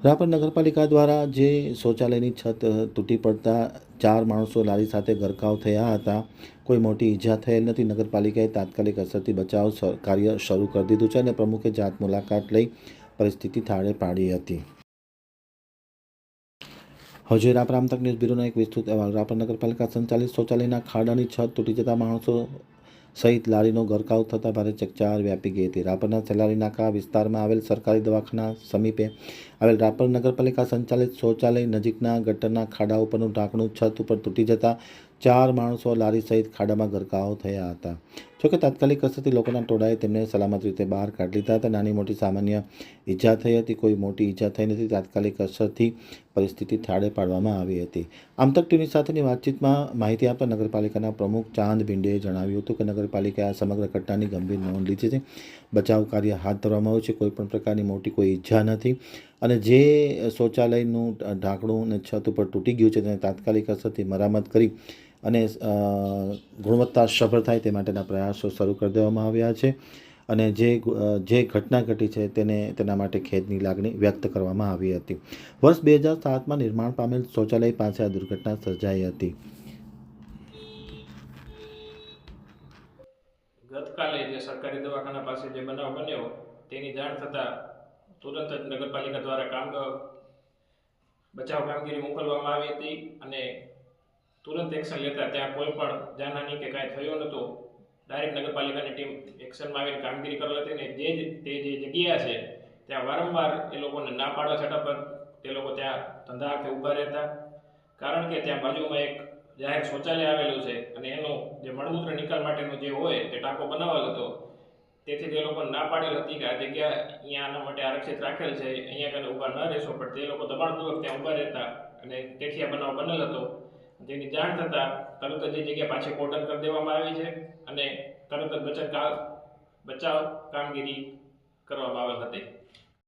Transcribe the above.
રાપર નગરપાલિકા દ્વારા જે શૌચાલયની છત તૂટી પડતા 4 માણસો લારી સાથે ગરકાવ થયા હતા. કોઈ મોટી ઈજા થયેલ નથી. નગરપાલિકાએ તાત્કાલિક અસરથી બચાવ કાર્ય શરૂ કરી દીધું છે અને પ્રમુખે જાત મુલાકાત લઈ પરિસ્થિતિ થાળે પાડી હતી. હવે રાપર આમતક ન્યૂઝ બ્યુરોનો એક વિસ્તૃત અહેવાલ. રાપર નગરપાલિકા સંચાલિત શૌચાલયના ખાડાની છત તૂટી જતા માણસો સહિત લારીનો ગરકાવ થતાં ભારે ચકચાર વ્યાપી ગઈ હતી. રાપરના સેલારી નાકા વિસ્તારમાં આવેલ સરકારી દવાખાના સમીપે આવેલ રાપર નગરપાલિકા સંચાલિત શૌચાલય નજીકના ગટરના ખાડા ઉપરનું ઢાંકણું છત ઉપર તૂટી જતાં 4 માણસો લારી સહિત ખાડામાં ગરકાવ થયા હતા. જોકે તાત્કાલિક અસરથી લોકોના ટોળાએ તેમને સલામત રીતે બહાર કાઢી લીધા હતા. નાની મોટી સામાન્ય ઈજા થઈ હતી. કોઈ મોટી ઈજા થઈ નથી. તાત્કાલિક અસરથી પરિસ્થિતિ થાળે પાડવામાં આવી હતી. આમતક ટીવી સાથેની વાતચીતમાં માહિતી આપતા નગરપાલિકાના પ્રમુખ ચાંદ ભિંડેએ જણાવ્યું હતું કે નગરપાલિકાએ આ સમગ્ર ઘટનાની ગંભીર નોંધ લીધી છે. બચાવ કાર્ય હાથ ધરવામાં આવ્યું છે. કોઈપણ પ્રકારની મોટી કોઈ ઈજા નથી અને જે શૌચાલયનું ઢાંકણું અને છત ઉપર તૂટી ગયું છે તેને તાત્કાલિક અસરથી મરામત કરી અને ગુણવત્તા સભર થાય તે માટેના પ્રયાસો શરૂ કરી દેવામાં આવ્યા છે અને જે ઘટના ઘટી છે તેના માટે ખેદની લાગણી વ્યક્ત કરવામાં આવી હતી. વર્ષ 2007માં નિર્માણ પામેલ શૌચાલય પાસે આ દુર્ઘટના સર્જાઈ હતી. ગતકાલે જે સરકારી દવાખાના પાસે જે બનાવ બન્યો તેની જાણ થતાં તુરંત જ નગરપાલિકા દ્વારા બચાવ કામગીરી મોકલવામાં આવી હતી અને તુરંત એક્શન લેતા ત્યાં કોઈ પણ જાનહાની કે કાંઈ થયું નહોતું. ડાયરેક્ટ નગરપાલિકાની ટીમ એક્શનમાં આવીને કામગીરી કરેલ હતી ને જે જગ્યા છે ત્યાં વારંવાર એ લોકોને ના પાડવા છતાં પણ તે લોકો ત્યાં ધંધા અર્થે ઊભા રહેતા. કારણ કે ત્યાં બાજુમાં એક જાહેર શૌચાલય આવેલું છે અને એનું જે મળમૂત્ર નિકાલ માટેનો જે હોય તે ટાંકો બનાવેલો હતો. તેથી તે લોકો ના પાડેલ હતી કે આ જગ્યા અહીંયા આના માટે આરક્ષિત રાખેલ છે, અહીંયા કને ઊભા ન રહેશો, પણ તે લોકો દબાણપૂર્વક ત્યાં ઊભા રહેતા અને તેથી આ બનાવ બનેલ હતો. જેની જાણ થતાં તરત જ એ જગ્યા પાછી કોર્ડન કરી દેવામાં આવી છે અને તરત જ બચાવ કામગીરી કરવામાં આવેલ હતી.